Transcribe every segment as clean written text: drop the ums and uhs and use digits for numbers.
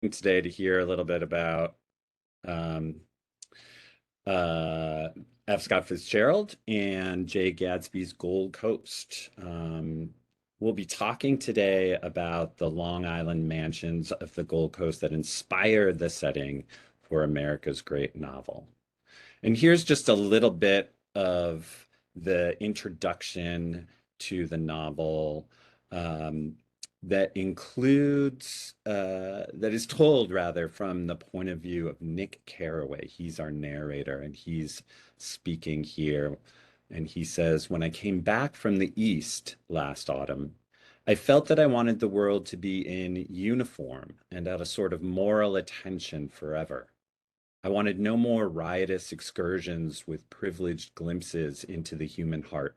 today to hear a little bit about um, uh, F. Scott Fitzgerald and Jay Gatsby's Gold Coast. We'll be talking today about the Long Island mansions of the Gold Coast that inspired the setting for America's great novel. And here's just a little bit of the introduction to the novel um, that is told rather from the point of view of Nick Carraway. He's our narrator, and he's speaking here. And he says, "When I came back from the East last autumn, I felt that I wanted the world to be in uniform and at a sort of moral attention forever. I wanted no more riotous excursions with privileged glimpses into the human heart.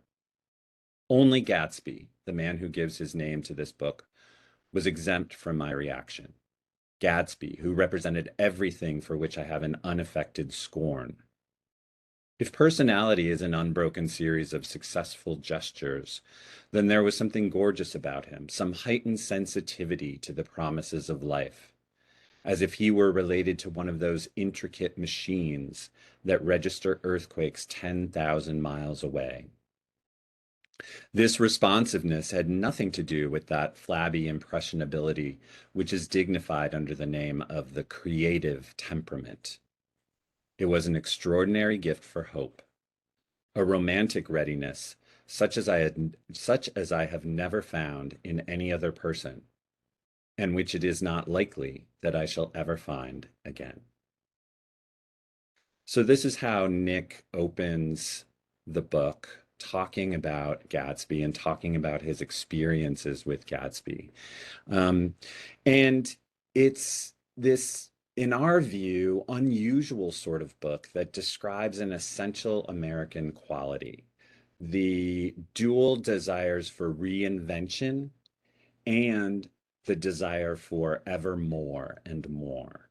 Only Gatsby, the man who gives his name to this book, was exempt from my reaction. Gatsby, who represented everything for which I have an unaffected scorn. If personality is an unbroken series of successful gestures, then there was something gorgeous about him, some heightened sensitivity to the promises of life, as if he were related to one of those intricate machines that register earthquakes 10,000 miles away. This responsiveness had nothing to do with that flabby impressionability which is dignified under the name of the creative temperament. It was an extraordinary gift for hope, a romantic readiness such as I have never found in any other person, and which it is not likely that I shall ever find again." So this is how Nick opens the book, talking about Gatsby and talking about his experiences with Gatsby. Um, and it's this, in our view, unusual sort of book that describes an essential American quality, the dual desires for reinvention and the desire for ever more and more.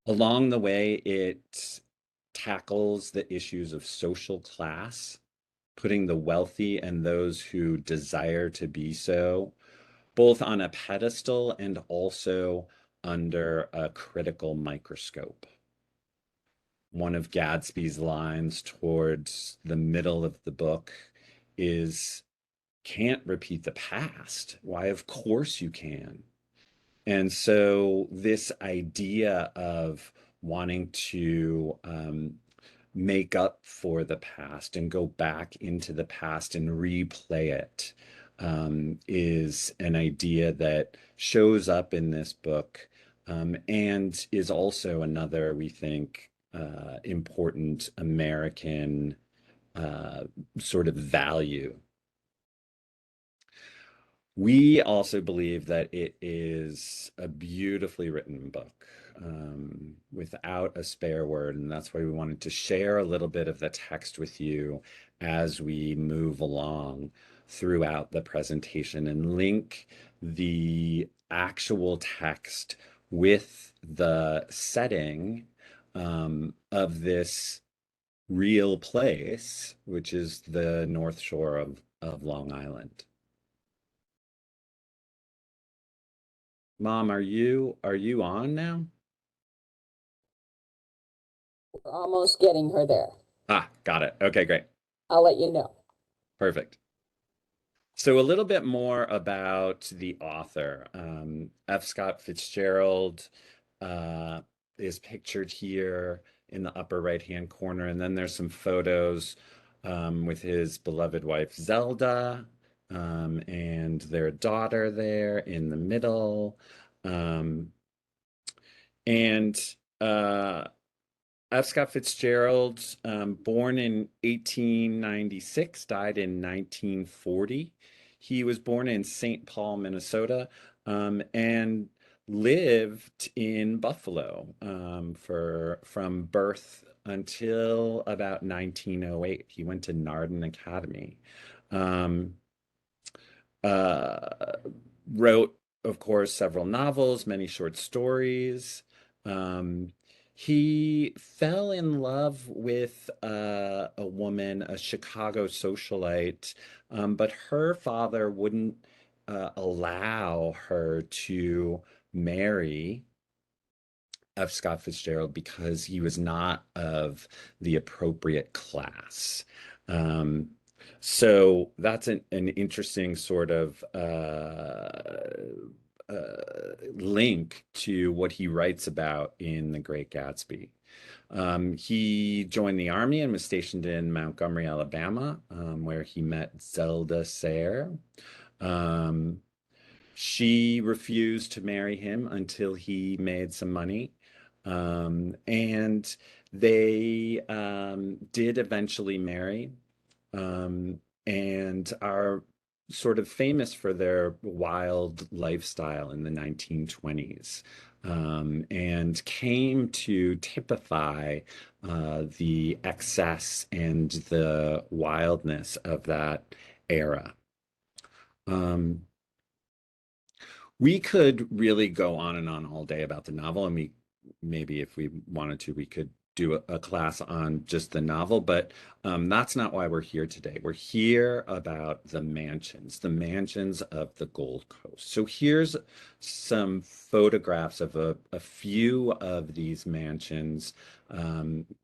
Along the way, it tackles the issues of social class, putting the wealthy and those who desire to be so both on a pedestal and also under a critical microscope. One of Gadsby's lines towards the middle of the book is, "Can't repeat the past. Why, of course you can." And so this idea of wanting to make up for the past and go back into the past and replay it is an idea that shows up in this book and is also another, we think, important American uh, sort of value. We also believe that it is a beautifully written book, without a spare word. And that's why we wanted to share a little bit of the text with you as we move along throughout the presentation and link the actual text with the setting of this real place, which is the North Shore of Long Island. Mom, are you on now? We're almost getting her there. Ah, got it. Okay, great. I'll let you know. Perfect. So a little bit more about the author. F. Scott Fitzgerald uh, is pictured here in the upper right-hand corner, and then there's some photos with his beloved wife Zelda and their daughter there in the middle. Um, and F. Scott Fitzgerald, born in 1896, died in 1940. He was born in St. Paul, Minnesota, and lived in Buffalo from birth until about 1908. He went to Narden Academy. Um, uh, Wrote, of course, several novels, many short stories. Um, he fell in love with a woman, a Chicago socialite, but her father wouldn't allow her to marry F. Scott Fitzgerald because he was not of the appropriate class. Um, so that's an interesting sort of link to what he writes about in The Great Gatsby. He joined the army and was stationed in Montgomery, Alabama, where he met Zelda Sayre. Um, she refused to marry him until he made some money. And they did eventually marry, and are sort of famous for their wild lifestyle in the 1920s, and came to typify the excess and the wildness of that era. Um, we could really go on and on all day about the novel, and we maybe if we wanted to, we could do a class on just the novel, but that's not why we're here today. We're here about the mansions of the Gold Coast. So here's some photographs of a few of these mansions.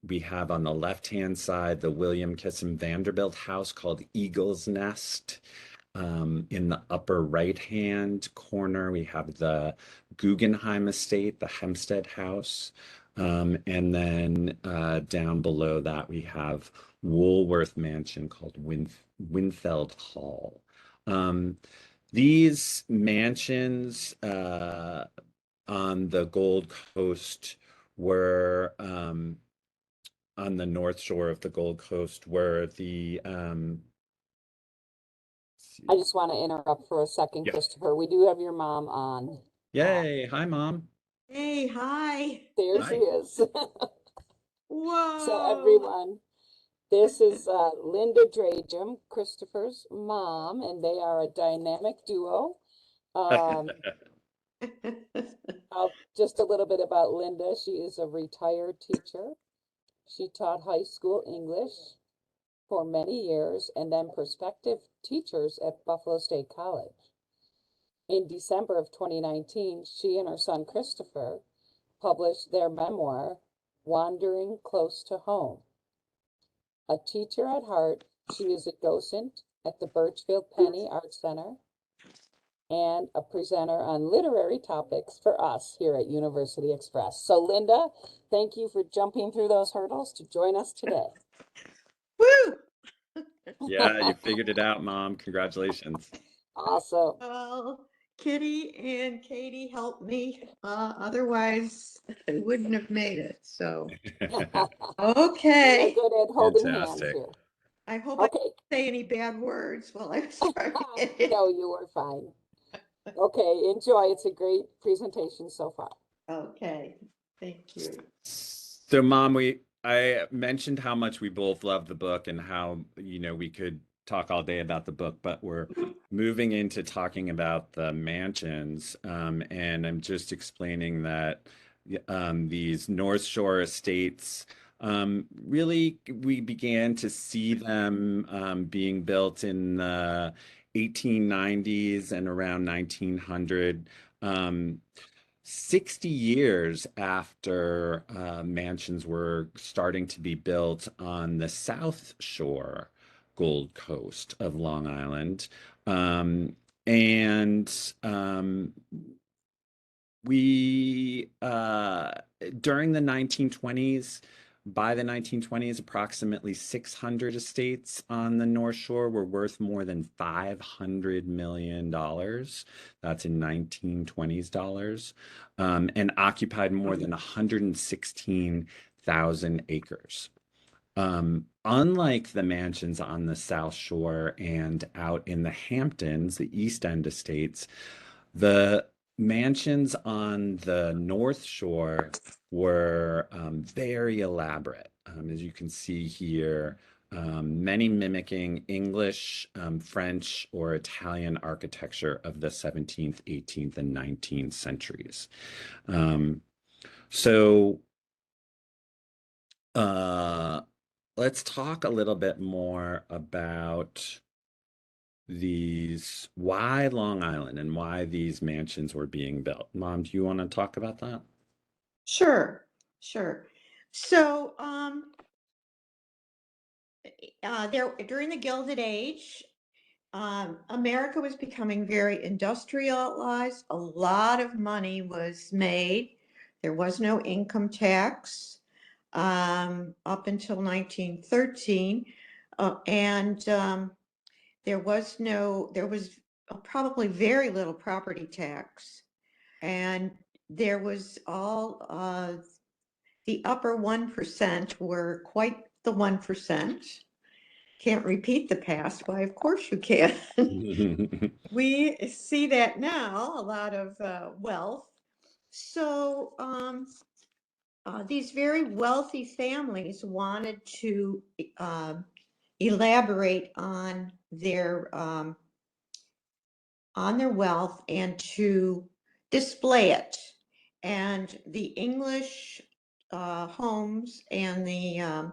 We have on the left-hand side the William Kissam Vanderbilt house called Eagle's Nest. In the upper right-hand corner, we have the Guggenheim estate, the Hempstead House. And then down below that, we have Woolworth Mansion called Winfeld Hall. These mansions on the Gold Coast were on the North Shore of the Gold Coast were the I just want to interrupt for a second, yeah. Christopher. We do have your mom on. Yay. Hi, Mom. Hey, hi. There she Hi. is. So Whoa. everyone, this is Linda Drajem, Christopher's mom, and they are a dynamic duo. Just a little bit about Linda. She is a retired teacher. She taught high school English for many years and then prospective teachers at Buffalo State College. In December of 2019, she and her son Christopher published their memoir, Wandering Close to Home. A teacher at heart, she is a docent at the Birchfield Penny Art Center and a presenter on literary topics for us here at University Express. So Linda, thank you for jumping through those hurdles to join us today. Woo. Yeah, you figured it out, Mom. Congratulations. Awesome. Well, Kitty and Katie helped me. Otherwise, I wouldn't have made it. So, We're okay. good at holding hands Fantastic. here. I hope I Okay. didn't say any bad words while I was trying it. No, you were fine. Okay, enjoy. It's a great presentation so far. Okay. Thank you. So, Mom, I mentioned how much we both love the book and how, we could talk all day about the book, but we're moving into talking about the mansions. And I'm just explaining that these North Shore estates, really, we began to see them being built in the 1890s and around 1900. 60 years after mansions were starting to be built on the South Shore Gold Coast of Long Island. And we, during the 1920s, by the 1920s, approximately 600 estates on the North Shore were worth more than $500 million. That's in 1920s dollars, and occupied more than 116,000 acres. Unlike the mansions on the South Shore and out in the Hamptons, the East End estates, the mansions on the North Shore were very elaborate, as you can see here, many mimicking English, French, or Italian architecture of the 17th, 18th, and 19th centuries. So let's talk a little bit more about why Long Island and why these mansions were being built. Mom, do you want to talk about that? Sure, sure. So, there during the Gilded Age, America was becoming very industrialized. A lot of money was made. There was no income tax up until 1913, and there was probably very little property tax, and there was all the upper 1% were quite the 1%. Can't repeat the past. Why, of course you can. We see that now, a lot of wealth. So these very wealthy families wanted to elaborate on their wealth and to display it. And the English homes and the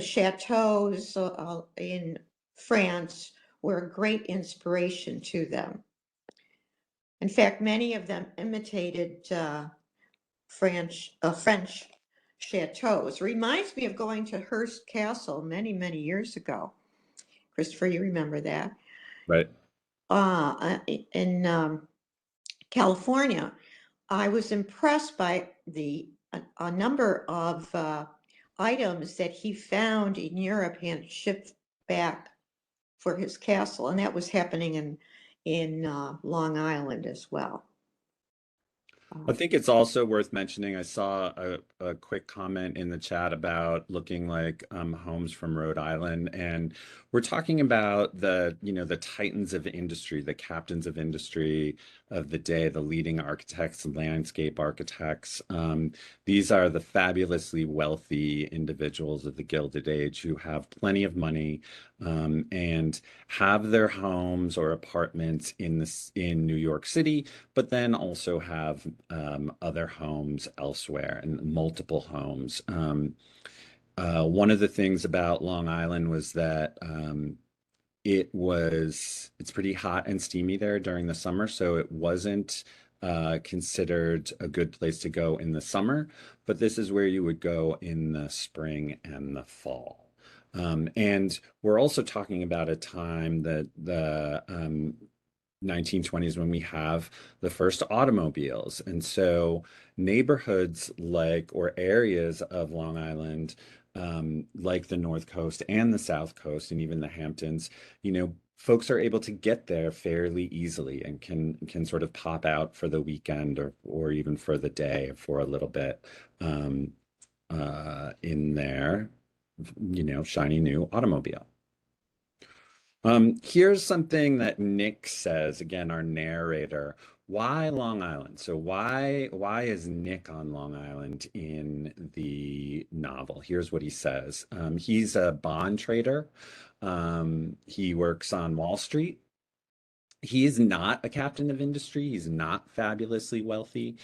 chateaus in France were a great inspiration to them. In fact, many of them imitated French chateaus. Reminds me of going to Hearst Castle many, many years ago. Christopher, you remember that? Right. In California, I was impressed by a number of items that he found in Europe and shipped back for his castle, and that was happening in Long Island as well. I think it's also worth mentioning, I saw a quick comment in the chat about looking like homes from Rhode Island, and we're talking about the titans of industry, the captains of industry of the day, the leading architects and landscape architects. These are the fabulously wealthy individuals of the Gilded Age who have plenty of money and have their homes or apartments in New York City, but then also have other homes elsewhere and multiple homes. One of the things about Long Island was that it's pretty hot and steamy there during the summer, so it wasn't considered a good place to go in the summer, but this is where you would go in the spring and the fall. And we're also talking about a time that the 1920s when we have the first automobiles. And so neighborhoods or areas of Long Island, like the North Coast and the South Coast and even the Hamptons, folks are able to get there fairly easily and can sort of pop out for the weekend or even for the day for a little bit in their, shiny new automobile. Here's something that Nick says, again, our narrator. Why Long Island? So why is Nick on Long Island in the novel? Here's what he says. He's a bond trader. He works on Wall Street. He is not a captain of industry. He's not fabulously wealthy.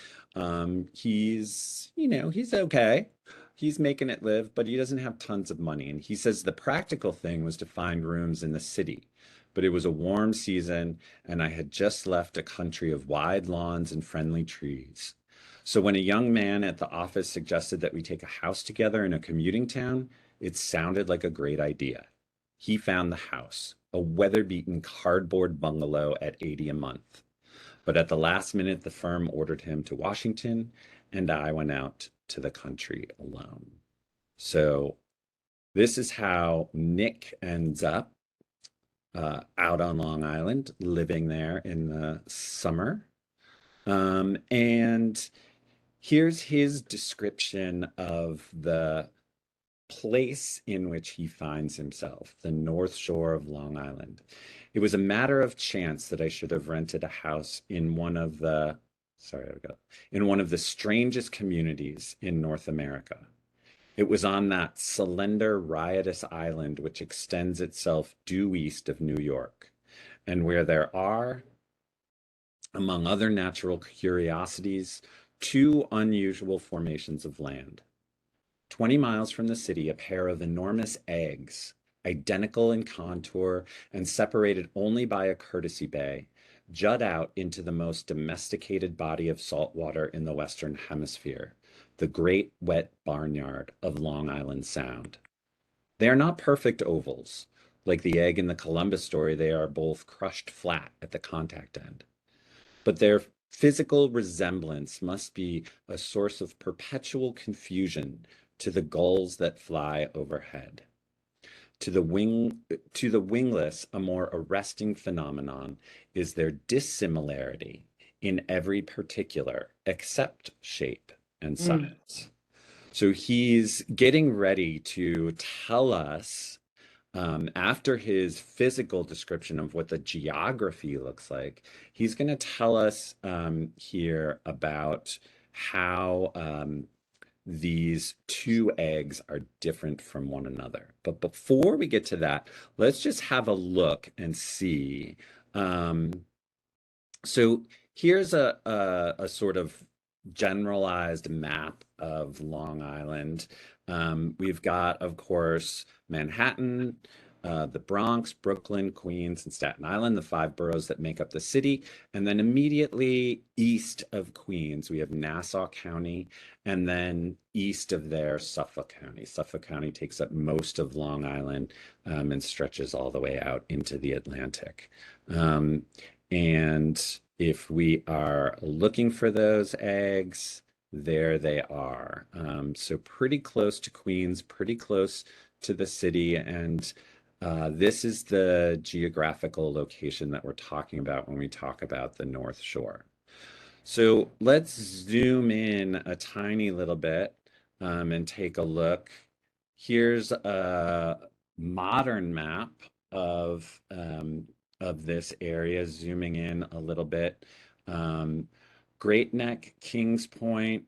He's okay. He's making it live, but he doesn't have tons of money. And he says the practical thing was to find rooms in the city. But it was a warm season, and I had just left a country of wide lawns and friendly trees. So when a young man at the office suggested that we take a house together in a commuting town, it sounded like a great idea. He found the house, a weather-beaten cardboard bungalow at $80 a month. But at the last minute, the firm ordered him to Washington, and I went out to the country alone. So this is how Nick ends up out on Long Island, living there in the summer. And here's his description of the place in which he finds himself, the North Shore of Long Island. It was a matter of chance that I should have rented a house in one of the strangest communities in North America. It was on that slender, riotous island which extends itself due east of New York, and where there are, among other natural curiosities, two unusual formations of land. 20 miles from the city, a pair of enormous eggs, identical in contour and separated only by a courtesy bay, jut out into the most domesticated body of salt water in the Western Hemisphere, the great wet barnyard of Long Island Sound. They are not perfect ovals. Like the egg in the Columbus story, they are both crushed flat at the contact end. But their physical resemblance must be a source of perpetual confusion to the gulls that fly overhead. To the wingless, a more arresting phenomenon is their dissimilarity in every particular except shape and size. So he's getting ready to tell us, after his physical description of what the geography looks like, he's going to tell us here about how these two eggs are different from one another. But before we get to that, let's just have a look and see. So here's a sort of generalized map of Long Island. We've got, of course, Manhattan, the Bronx, Brooklyn, Queens, and Staten Island, the 5 boroughs that make up the city. And then immediately east of Queens, we have Nassau County, and then east of there, Suffolk County. Suffolk County takes up most of Long Island and stretches all the way out into the Atlantic. And if we are looking for those eggs, there they are. So pretty close to Queens, pretty close to the city. And this is the geographical location that we're talking about when we talk about the North Shore. So let's zoom in a tiny little bit and take a look. Here's a modern map of this area, zooming in a little bit. Great Neck, Kings Point,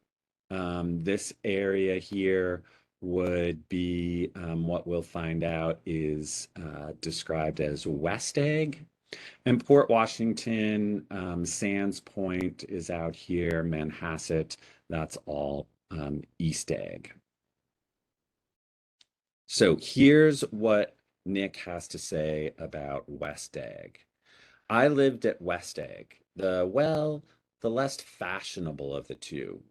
this area here would be what we'll find out is described as West Egg. And Port Washington, Sands Point is out here, Manhasset, that's all East Egg. So here's what Nick has to say about West Egg. I lived at West Egg, the less fashionable of the two,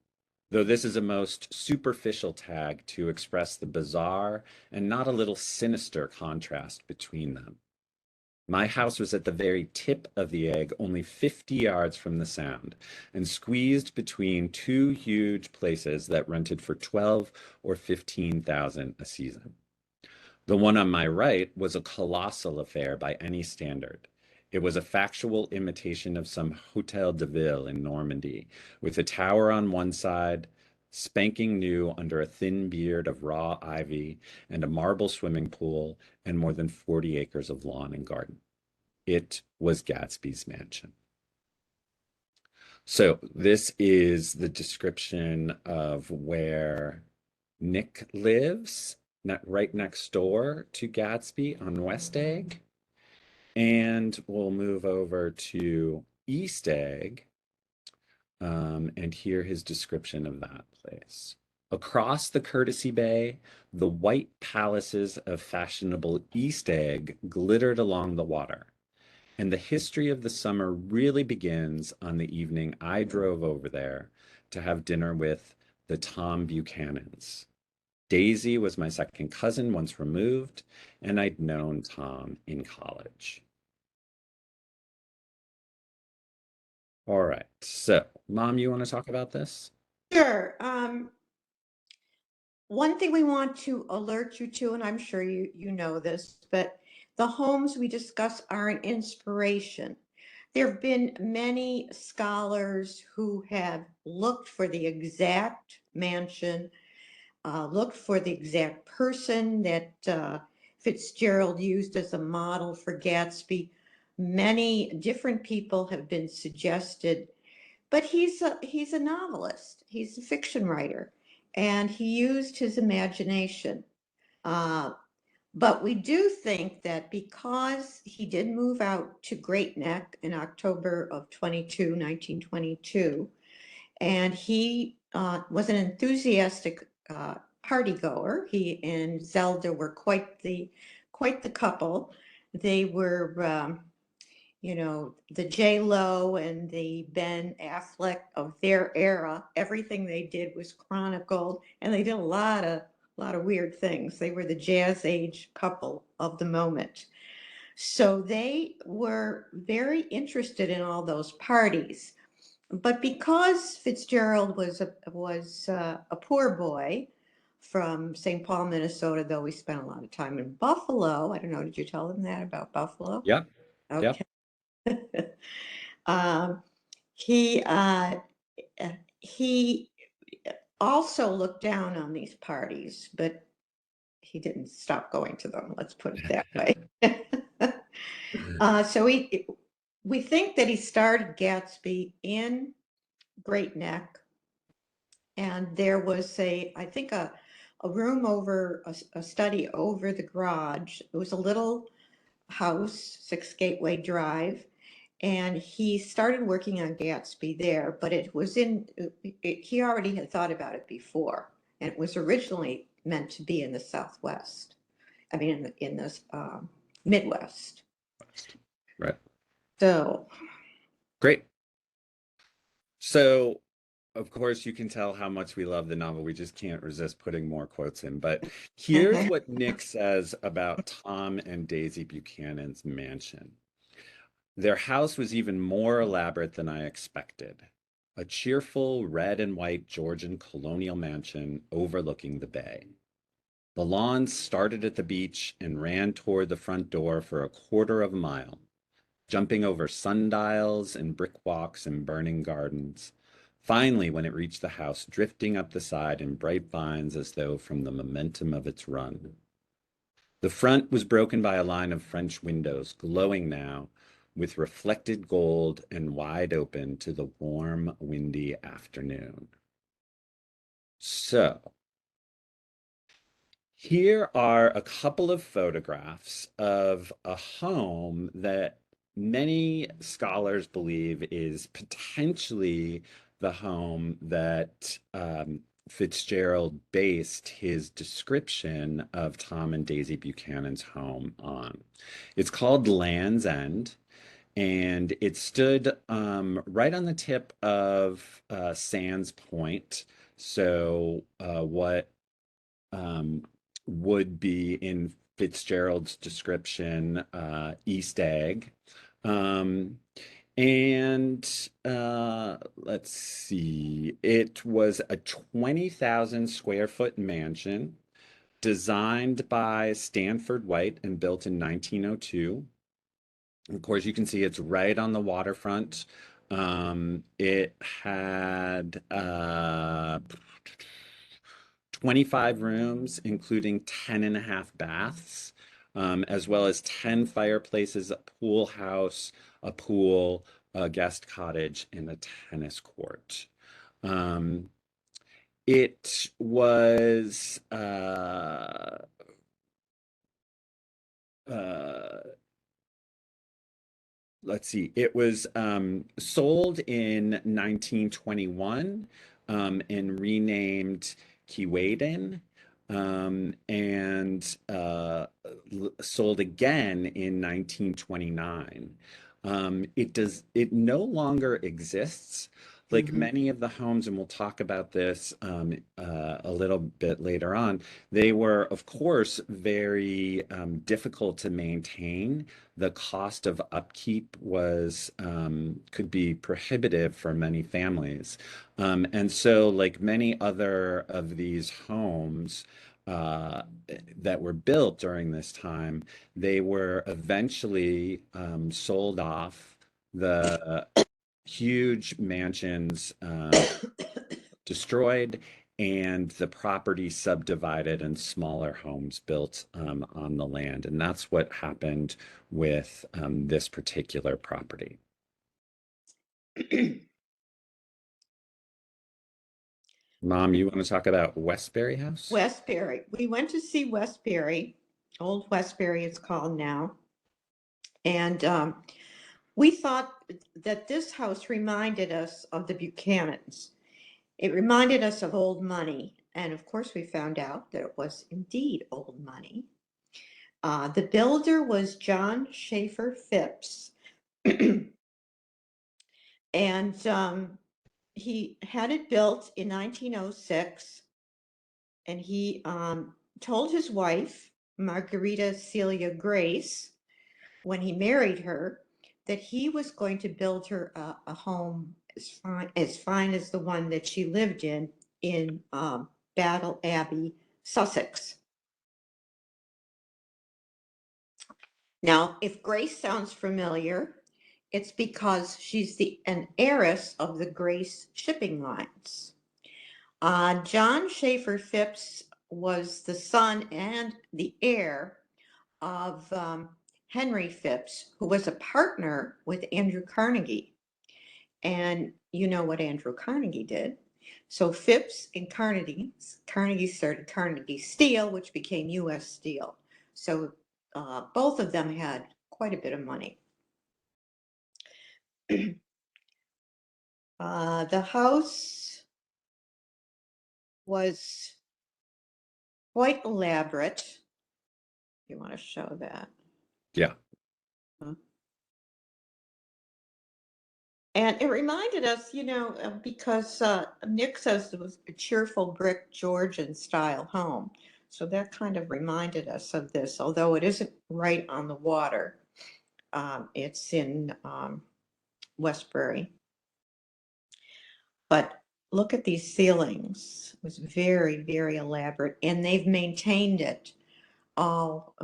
though this is a most superficial tag to express the bizarre and not a little sinister contrast between them. My house was at the very tip of the egg, only 50 yards from the Sound, and squeezed between 2 huge places that rented for 12 or 15,000 a season. The one on my right was a colossal affair by any standard. It was a factual imitation of some Hotel de Ville in Normandy, with a tower on one side, spanking new under a thin beard of raw ivy, and a marble swimming pool, and more than 40 acres of lawn and garden. It was Gatsby's mansion. So this is the description of where Nick lives, right next door to Gatsby on West Egg. And we'll move over to East Egg and hear his description of that place. Across the Courtesy Bay, the white palaces of fashionable East Egg glittered along the water. And the history of the summer really begins on the evening I drove over there to have dinner with the Tom Buchanans. Daisy was my second cousin once removed, and I'd known Tom in college. All right, so Mom, you want to talk about this? Sure. One thing we want to alert you to, and I'm sure you know this, but the homes we discuss are an inspiration. There have been many scholars who have looked for the exact mansion, looked for the exact person that Fitzgerald used as a model for Gatsby. Many different people have been suggested, but he's a novelist. He's a fiction writer, and he used his imagination. But we do think that because he did move out to Great Neck in October of 1922, and he was an enthusiastic party goer. He and Zelda were quite quite the couple. They were, you know, the J-Lo and the Ben Affleck of their era. Everything they did was chronicled, and they did a lot of weird things. They were the jazz age couple of the moment. So they were very interested in all those parties. But because Fitzgerald was a poor boy from St. Paul, Minnesota, though we spent a lot of time in Buffalo. I don't know, did you tell them that about Buffalo? Yeah. Okay. Um, he he also looked down on these parties, but he didn't stop going to them. Let's put it that way. So we think that he started Gatsby in Great Neck, and there was I think a room over a study over the garage. It was a little house, 6 Gateway Drive, and he started working on Gatsby there, but it was he already had thought about it before, and it was originally meant to be in the Southwest. I mean, in the Midwest. Right. So, Great. So, of course, you can tell how much we love the novel. We just can't resist putting more quotes in. But here's what Nick says about Tom and Daisy Buchanan's mansion. Their house was even more elaborate than I expected. A cheerful red and white Georgian colonial mansion overlooking the bay. The lawns started at the beach and ran toward the front door for a quarter of a mile, jumping over sundials and brick walks and burning gardens. Finally, when it reached the house, drifting up the side in bright vines as though from the momentum of its run. The front was broken by a line of French windows, glowing now with reflected gold and wide open to the warm, windy afternoon. So, here are a couple of photographs of a home that many scholars believe is potentially the home that Fitzgerald based his description of Tom and Daisy Buchanan's home on. It's called Land's End, and it stood right on the tip of Sands Point. So what would be in Fitzgerald's description, East Egg. And let's see, it was a 20,000 square foot mansion designed by Stanford White and built in 1902. Of course, you can see it's right on the waterfront. It had 25 rooms, including 10 and a half baths, as well as 10 fireplaces, a pool house, a pool, a guest cottage, and a tennis court. It was let's see, it was sold in 1921 and renamed Keewaydin, and sold again in 1929. It no longer exists. Like many of the homes, and we'll talk about this a little bit later on, they were, of course, very difficult to maintain. The cost of upkeep was could be prohibitive for many families. And so, like many other of these homes that were built during this time, they were eventually sold off. The huge mansions destroyed, and the property subdivided and smaller homes built on the land. And that's what happened with this particular property. Mom, you want to talk about Westbury House? Westbury. We went to see Westbury, Old Westbury it's called now. And we thought that this house reminded us of the Buchanans. It reminded us of old money. And of course, we found out that it was indeed old money. The builder was John Schaefer Phipps. And he had it built in 1906. And he told his wife, Margarita Celia Grace, when he married her, that he was going to build her a home as fine as the one that she lived in Battle Abbey, Sussex. Now, if Grace sounds familiar, it's because she's an heiress of the Grace shipping lines. John Schaefer Phipps was the son and the heir of Henry Phipps, who was a partner with Andrew Carnegie. And you know what Andrew Carnegie did. So Phipps and Carnegie started Carnegie Steel, which became U.S. Steel. So both of them had quite a bit of money. The house was quite elaborate. You want to show that? Yeah. And it reminded us, because Nick says it was a cheerful brick Georgian style home. So that kind of reminded us of this, although it isn't right on the water. It's in Westbury. But look at these ceilings. It was very, very elaborate, and they've maintained it all.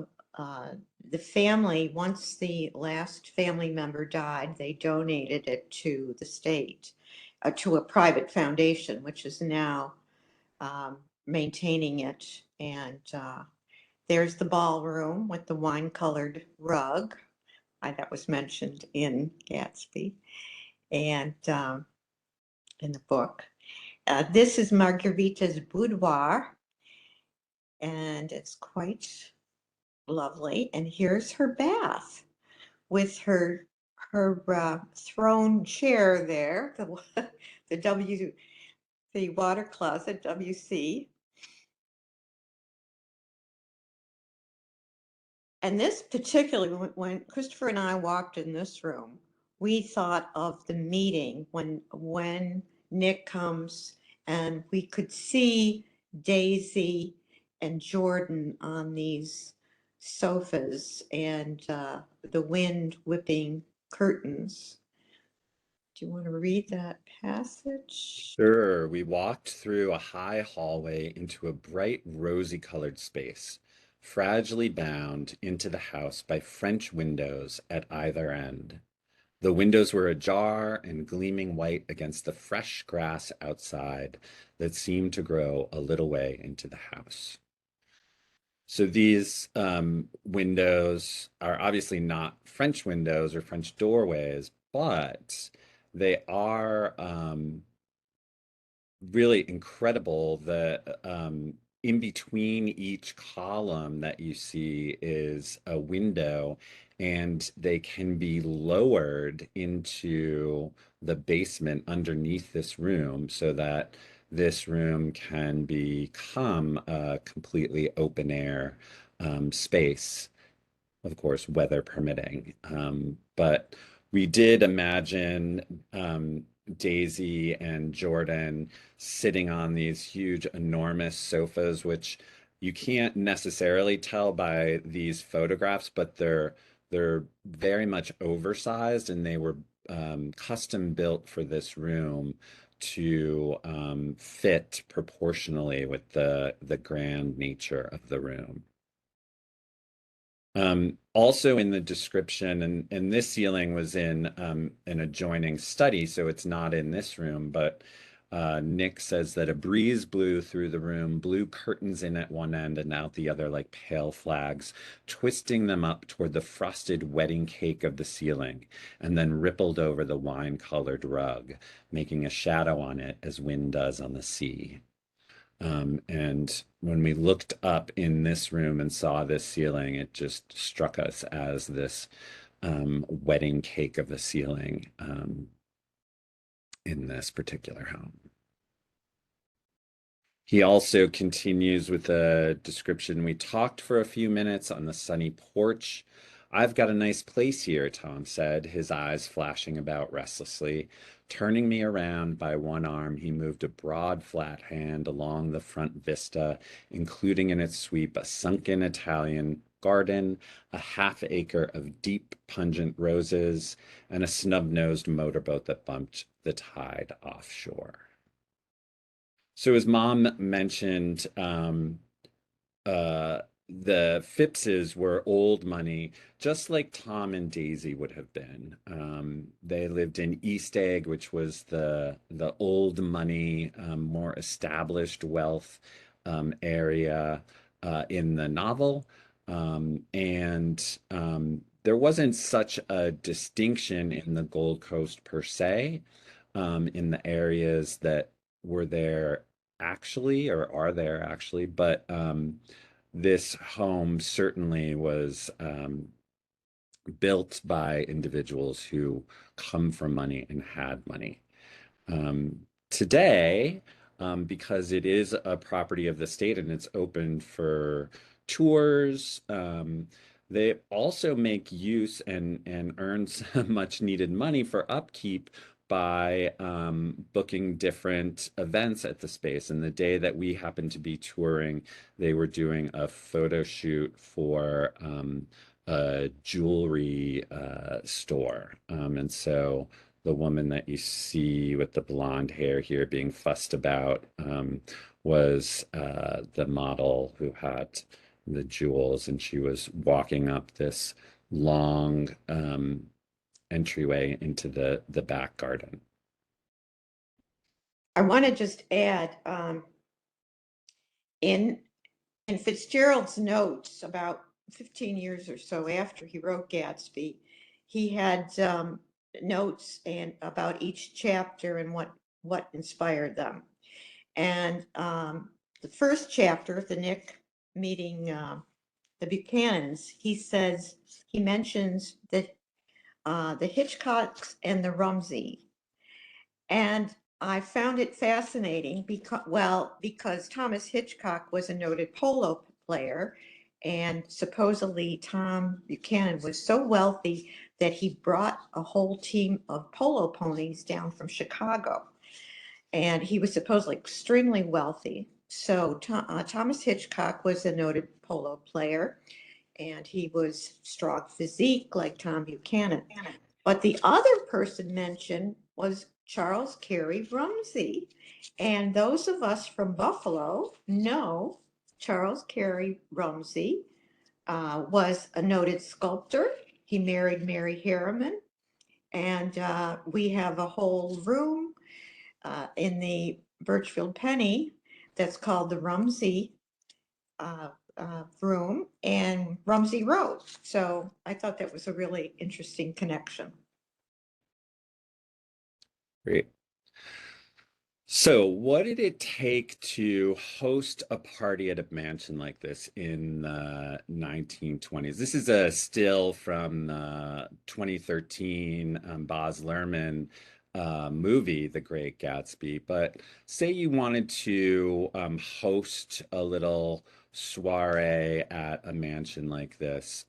The family, once the last family member died, they donated it to the state, to a private foundation, which is now maintaining it. And there's the ballroom with the wine-colored rug that was mentioned in Gatsby and in the book. This is Margarita's boudoir, and it's quite lovely. And here's her bath with her throne chair there, the water closet, WC. And this particularly, when Christopher and I walked in this room, we thought of the meeting when Nick comes and we could see Daisy and Jordan on these sofas and the wind whipping curtains. Do you want to read that passage? Sure. We walked through a high hallway into a bright rosy colored space, fragilely bound into the house by French windows at either end. The windows were ajar and gleaming white against the fresh grass outside that seemed to grow a little way into the house. So these windows are obviously not French windows or French doorways, but they are really incredible that in between each column that you see is a window, and they can be lowered into the basement underneath this room so that this room can become a completely open air space, of course, weather permitting. But we did imagine Daisy and Jordan sitting on these huge, enormous sofas, which you can't necessarily tell by these photographs, but they're very much oversized, and they were custom built for this room to fit proportionally with the grand nature of the room. Also in the description, and this ceiling was in an adjoining study, so it's not in this room, but Nick says that a breeze blew through the room, blew curtains in at one end and out the other like pale flags, twisting them up toward the frosted wedding cake of the ceiling, and then rippled over the wine-colored rug, making a shadow on it as wind does on the sea. And when we looked up in this room and saw this ceiling, it just struck us as this wedding cake of the ceiling in this particular home. He also continues with a description. We talked for a few minutes on the sunny porch. I've got a nice place here, Tom said, his eyes flashing about restlessly. Turning me around by one arm, he moved a broad, flat hand along the front vista, including in its sweep a sunken Italian garden, a half acre of deep, pungent roses, and a snub-nosed motorboat that bumped the tide offshore. So his mom mentioned uh, the Phippses were old money, just like Tom and Daisy would have been. They lived in East Egg, which was the old money, more established wealth area in the novel. And there wasn't such a distinction in the Gold Coast per se, in the areas that were there actually, or are there actually, but this home certainly was built by individuals who come from money and had money. Today, because it is a property of the state and it's open for tours, they also make use and earn some much needed money for upkeep by booking different events at the space. And the day that we happened to be touring, they were doing a photo shoot for a jewelry store. And so the woman that you see with the blonde hair here being fussed about was the model who had the jewels, and she was walking up this long entryway into the back garden. I want to just add, in Fitzgerald's notes about 15 years or so after he wrote Gatsby, he had notes and about each chapter and what inspired them. And the first chapter, the Nick meeting the Buchanans, he mentions that the Hitchcocks and the Rumsey. And I found it fascinating because Thomas Hitchcock was a noted polo player, and supposedly Tom Buchanan was so wealthy that he brought a whole team of polo ponies down from Chicago. And he was supposedly extremely wealthy. So Thomas Hitchcock was a noted polo player, and he was strong physique like Tom Buchanan. But the other person mentioned was Charles Carey Rumsey. And those of us from Buffalo know Charles Carey Rumsey was a noted sculptor. He married Mary Harriman. And we have a whole room in the Birchfield Penny that's called the Rumsey room and Rumsey Road. So I thought that was a really interesting connection. Great. So, what did it take to host a party at a mansion like this in the 1920s? This is a still from the 2013 Baz Luhrmann movie, The Great Gatsby. But say you wanted to host a little soiree at a mansion like this.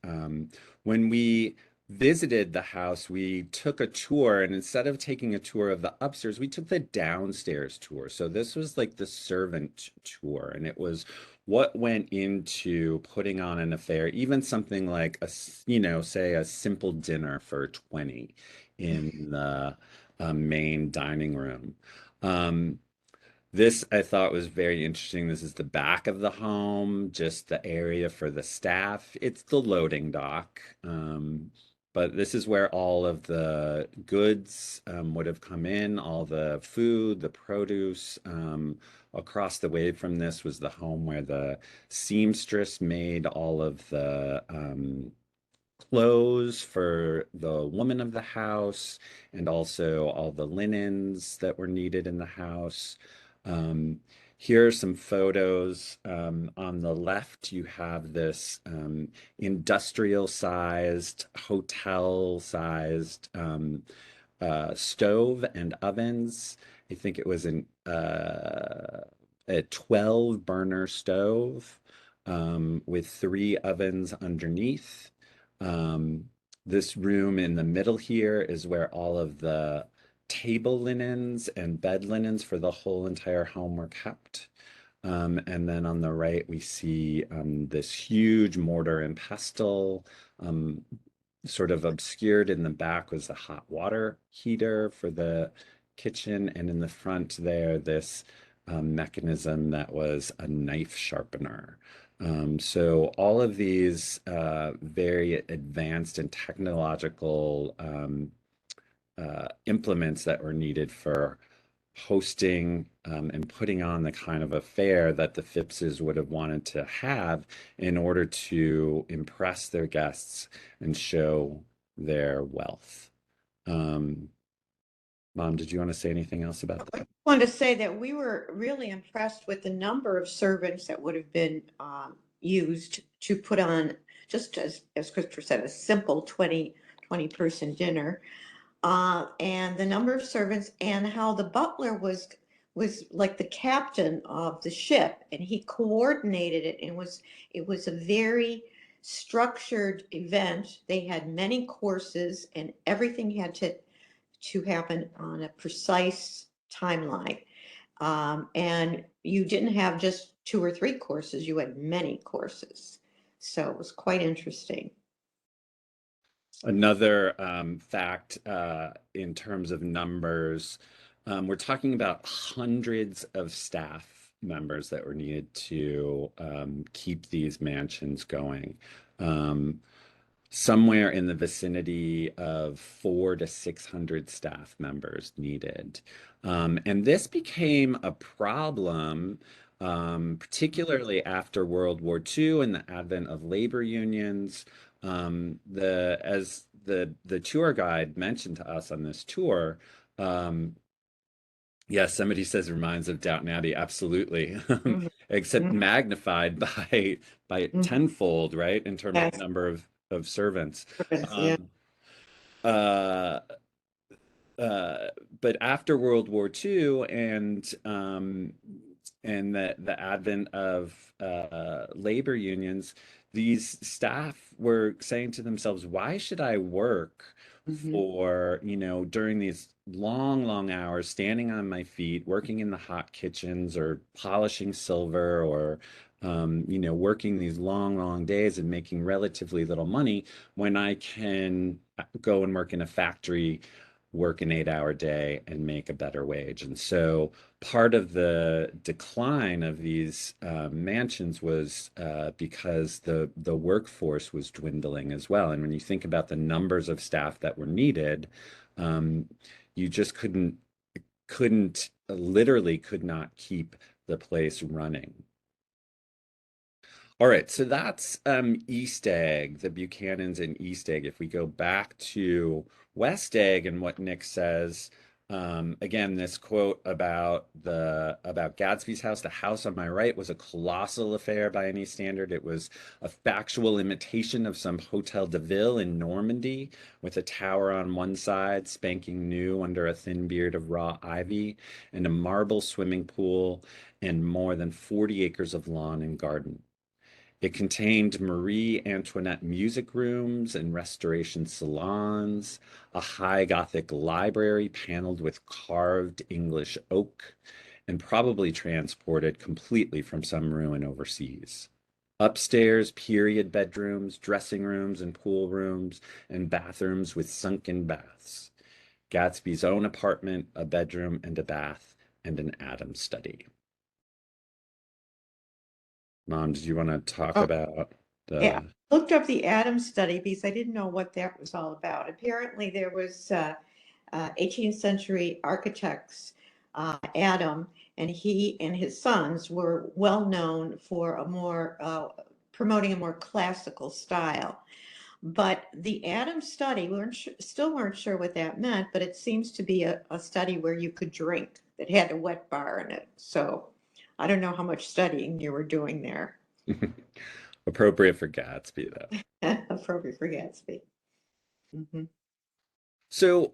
When we visited the house, we took a tour, and instead of taking a tour of the upstairs, we took the downstairs tour. So this was like the servant tour, and it was what went into putting on an affair, even something like say a simple dinner for 20 in the main dining room. Um, this I thought was very interesting. This is the back of the home, just the area for the staff. It's the loading dock. But this is where all of the goods would have come in, all the food, the produce. Across the way from this was the home where the seamstress made all of the clothes for the woman of the house, and also all the linens that were needed in the house. Um, Here are some photos. On the left, you have this industrial sized, hotel sized stove and ovens. I think it was an a 12 burner stove with 3 ovens underneath. This room in the middle here is where all of the table linens and bed linens for the whole entire home were kept. And then on the right, we see this huge mortar and pestle. Um, Sort of obscured in the back was the hot water heater for the kitchen. And in the front there, this mechanism that was a knife sharpener. So all of these very advanced and technological implements that were needed for hosting and putting on the kind of affair that the Phippses would have wanted to have in order to impress their guests and show their wealth. Mom, did you want to say anything else about I that? wanted to say that we were really impressed with the number of servants that would have been used to put on, just as Christopher said, a simple 20 person dinner. And the number of servants and how the butler was like the captain of the ship, and he coordinated it, and it was a very structured event. They had many courses, and everything had to happen on a precise timeline. And you didn't have just 2 or 3 courses, you had many courses. So it was quite interesting. Another fact in terms of numbers, we're talking about hundreds of staff members that were needed to keep these mansions going. Um, Somewhere in the vicinity of 400 to 600 staff members needed. And this became a problem, particularly after World War II and the advent of labor unions. As the tour guide mentioned to us on this tour, yeah, somebody says reminds of Downton Abbey. Absolutely. Mhm, Except mhm, magnified by mhm. tenfold, right? In terms of Yes, number of servants. yeah. Um, uh, uh, but after World War II and the advent of labor unions, these staff were saying to themselves, "Why should I work Mhm. for, during these long, long hours, standing on my feet, working in the hot kitchens or polishing silver or working these long, long days and making relatively little money when I can go and work in a factory, work an 8-hour day and make a better wage?" And so part of the decline of these mansions was because the workforce was dwindling as well. And when you think about the numbers of staff that were needed, um, you just couldn't literally could not keep the place running. All right, so that's East Egg, the Buchanans in East Egg. If we go back to West Egg and what Nick says, again, this quote about Gatsby's house, the house on my right was a colossal affair by any standard. It was a factual imitation of some Hotel de Ville in Normandy, with a tower on one side, spanking new under a thin beard of raw ivy, and a marble swimming pool, and more than 40 acres of lawn and garden. It contained Marie Antoinette music rooms and restoration salons, a high Gothic library paneled with carved English oak, and probably transported completely from some ruin overseas. Upstairs, period bedrooms, dressing rooms and pool rooms, and bathrooms with sunken baths. Gatsby's own apartment, a bedroom and a bath, and an Adams study. Mom, did you want to talk Oh, about yeah. the Looked up the Adams study because I didn't know what that was all about. Apparently, there was 18th century architects, Adam, and he and his sons were well known for a more promoting a more classical style. But the Adams study, still weren't sure what that meant, but it seems to be a study where you could drink that had a wet bar in it. So I don't know how much studying you were doing there. appropriate for Gatsby, though? Appropriate for Gatsby. Mhm. So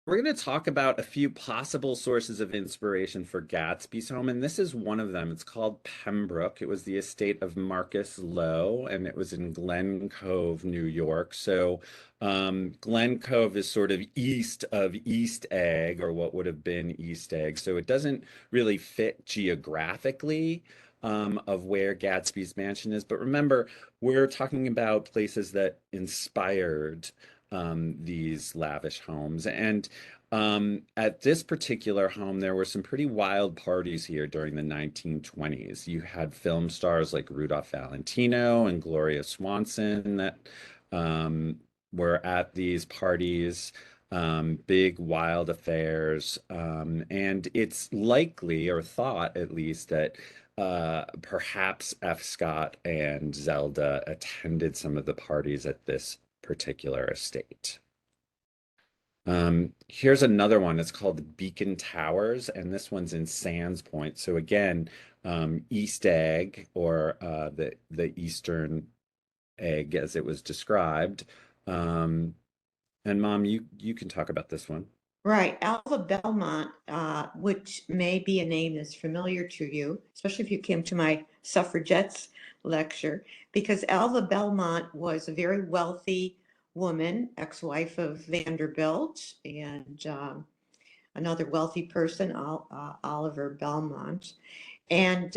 We're going to talk about a few possible sources of inspiration for Gatsby's home, and this is one of them. It's called Pembroke. It was the estate of Marcus Lowe, and it was in Glen Cove, New York. So, Glen Cove is sort of east of East Egg, or what would have been East Egg. So it doesn't really fit geographically, of where Gatsby's mansion is. But remember, we're talking about places that inspired these lavish homes. And at this particular home, there were some pretty wild parties here during the 1920s. You had film stars like Rudolph Valentino and Gloria Swanson that were at these parties, big wild affairs. And it's likely, or thought at least, that perhaps F. Scott and Zelda attended some of the parties at this particular estate. Here's another one. It's called Beacon Towers, and this one's in Sands Point. So again, East Egg, or the Eastern Egg, as it was described. And Mom, you can talk about this one. Right, Alva Belmont, which may be a name that's familiar to you, especially if you came to my suffragettes lecture, because Alva Belmont was a very wealthy woman, ex-wife of Vanderbilt, and another wealthy person, Oliver Belmont. And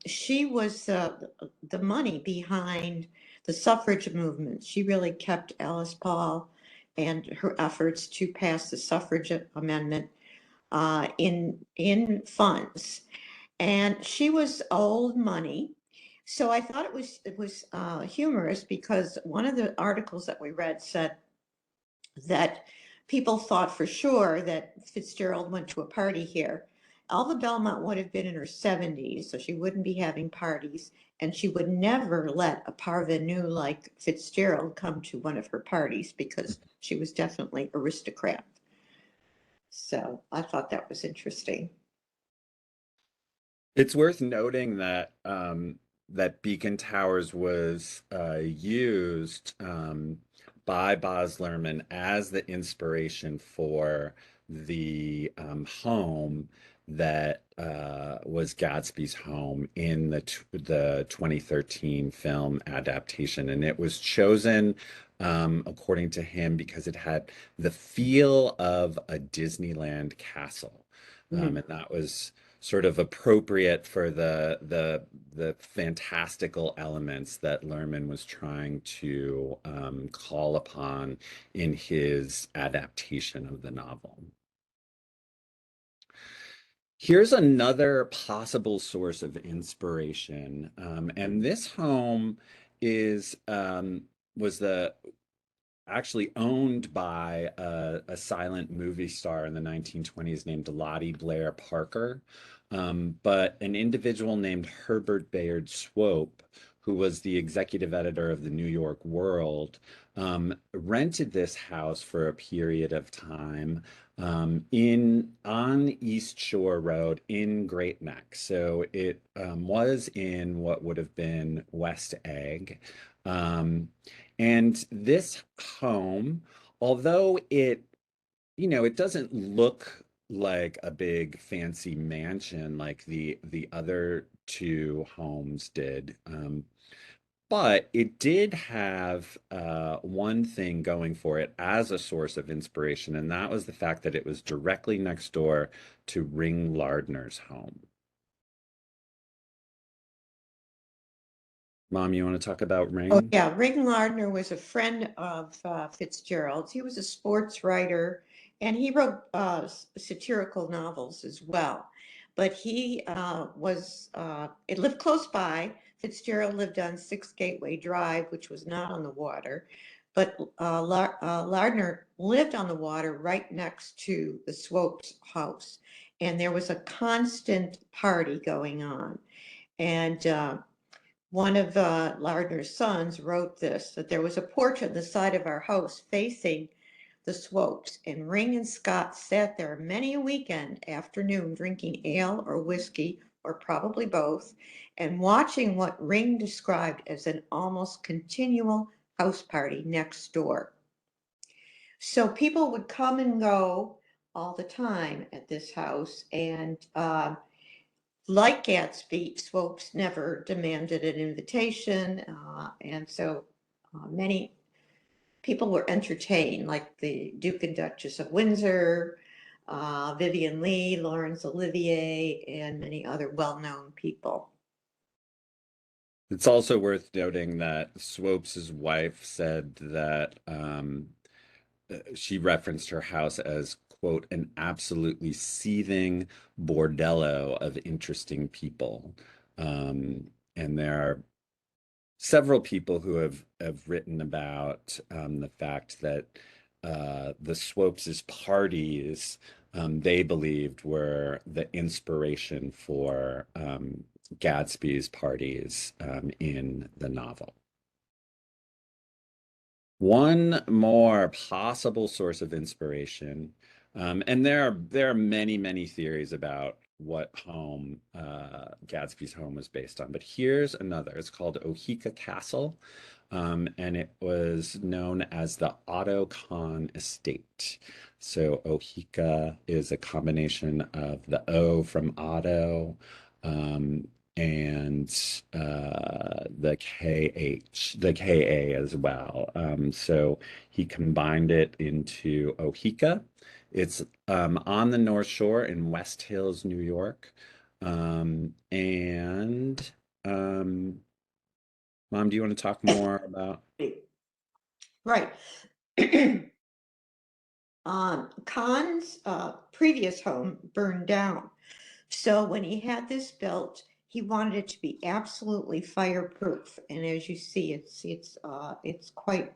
she was the money behind the suffrage movement. She really kept Alice Paul and her efforts to pass the suffrage amendment in funds. And she was old money. So I thought it was humorous, because one of the articles that we read said that people thought for sure that Fitzgerald went to a party here. Alva Belmont would have been in her 70s, so she wouldn't be having parties, and she would never let a parvenu like Fitzgerald come to one of her parties, because she was definitely aristocrat. So I thought that was interesting. It's worth noting that that Beacon Towers was used by Baz Luhrmann as the inspiration for the home that was Gatsby's home in the 2013 film adaptation, and it was chosen, according to him, because it had the feel of a Disneyland castle, Mm. and that was sort of appropriate for the fantastical elements that Luhrmann was trying to call upon in his adaptation of the novel. Here's another possible source of inspiration, and this home is was the actually owned by a silent movie star in the 1920s named Lottie Blair Parker. But an individual named Herbert Bayard Swope, who was the executive editor of the New York World, rented this house for a period of time in on East Shore Road in Great Neck. So it was in what would have been West Egg. Um, and this home, although it doesn't look like a big fancy mansion like the other two homes did, but it did have one thing going for it as a source of inspiration, and that was the fact that it was directly next door to Ring Lardner's home. Mom, you want to talk about Oh, Ring? yeah. Ring Lardner was a friend of Fitzgerald's. He was a sports writer, and he wrote satirical novels as well. But he it lived close by. Fitzgerald lived on Six Gateway Drive, which was not on the water. But Lardner lived on the water right next to the Swope's house. And there was a constant party going on. And one of Lardner's sons wrote this, that there was a porch on the side of our house facing the Swopes, and Ring and Scott sat there many a weekend afternoon drinking ale or whiskey, or probably both, and watching what Ring described as an almost continual house party next door. So people would come and go all the time at this house. And like Gatsby, Swopes never demanded an invitation. And so many people were entertained, like the Duke and Duchess of Windsor, Vivian Leigh, Laurence Olivier, and many other well-known people. It's also worth noting that Swopes' wife said that she referenced her house as, quote, an absolutely seething bordello of interesting people. And there are several people who have written about the fact that the Swopes' parties they believed were the inspiration for Gatsby's parties in the novel. One more possible source of inspiration, and there are many theories about what home Gatsby's home was based on, but here's another. It's called Oheka Castle, and it was known as the Otto Kahn Estate. So Oheka is a combination of the O from Otto, and the KA as well. So he combined it into Oheka. It's on the North Shore in West Hills, New York. And Mom, do you want to talk more about? Right. Kahn's previous home burned down. So when he had this built, he wanted it to be absolutely fireproof. And as you see, it's quite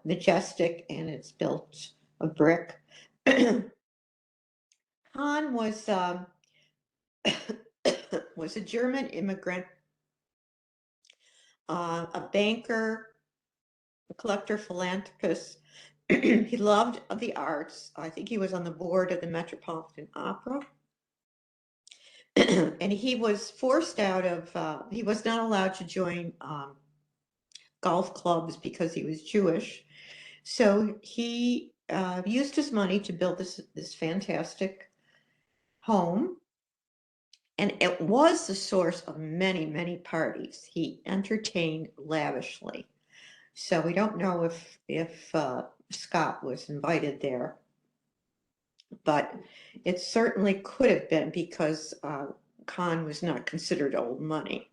majestic, and it's built of brick. Kahn was was a German immigrant, a banker, a collector, philanthropist. He loved the arts. I think he was on the board of the Metropolitan Opera. And he was forced out of, he was not allowed to join golf clubs because he was Jewish. So he used his money to build this fantastic home. And it was the source of many parties. He entertained lavishly. So we don't know if Scott was invited there, but it certainly could have been, because Kahn was not considered old money,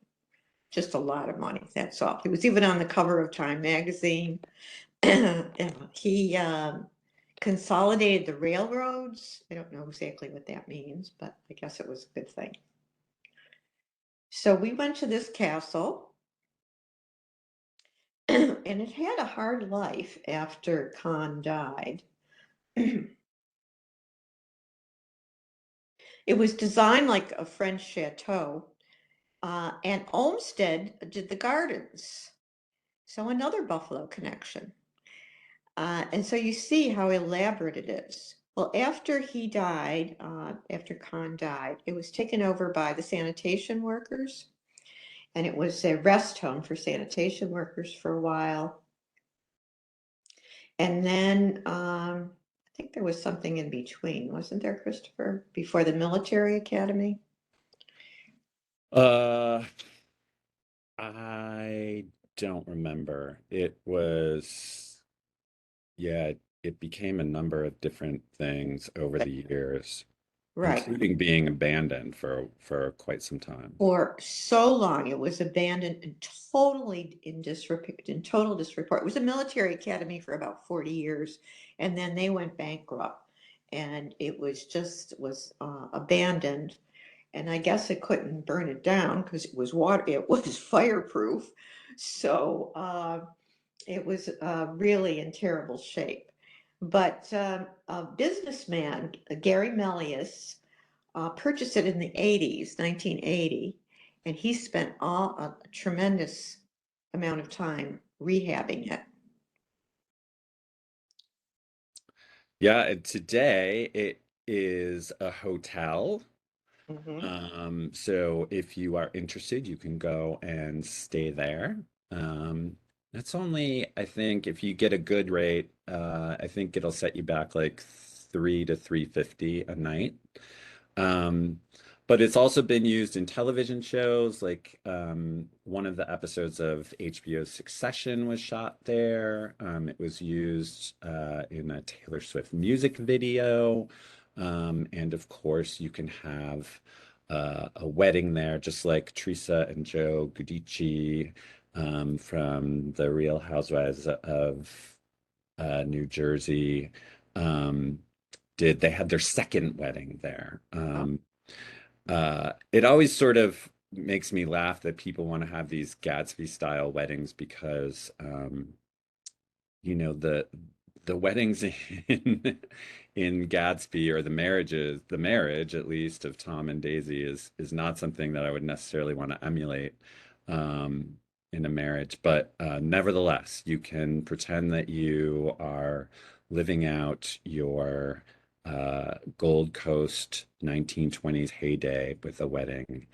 just a lot of money. That's all. He was even on the cover of Time magazine. He consolidated the railroads. I don't know exactly what that means, but I guess it was a good thing. So we went to this castle. And it had a hard life after Kahn died. It was designed like a French chateau, and Olmsted did the gardens. So another Buffalo connection. And so you see how elaborate it is. Well, after he died, after Kahn died, it was taken over by the sanitation workers, and it was a rest home for sanitation workers for a while. And then I think there was something in between, wasn't there, Christopher? Before the military academy? I don't remember. It was, yeah, it became a number of different things over the years, Right. including being abandoned for quite some time. For so long, it was abandoned and totally in total disrepair. It was a military academy for about 40 years, and then they went bankrupt, and it was abandoned. And I guess it couldn't burn it down because it was fireproof. So it was really in terrible shape. But a businessman, Gary Melius, purchased it in the 80s, 1980, and he spent a tremendous amount of time rehabbing it. Yeah, and today it is a hotel. So if you are interested, you can go and stay there. That's only, I think, if you get a good rate, I think it'll set you back like $3 to $3.50 a night. Um, but it's also been used in television shows, like one of the episodes of HBO's Succession was shot there. It was used in a Taylor Swift music video. And of course, you can have a wedding there, just like Teresa and Joe Giudice from The Real Housewives of New Jersey. Um, they had their second wedding there. It always sort of makes me laugh that people want to have these Gatsby style weddings because you know the weddings in Gatsby, or the marriage at least of Tom and Daisy is not something that I would necessarily want to emulate um in a marriage, but nevertheless you can pretend that you are living out your Gold Coast 1920s heyday with a wedding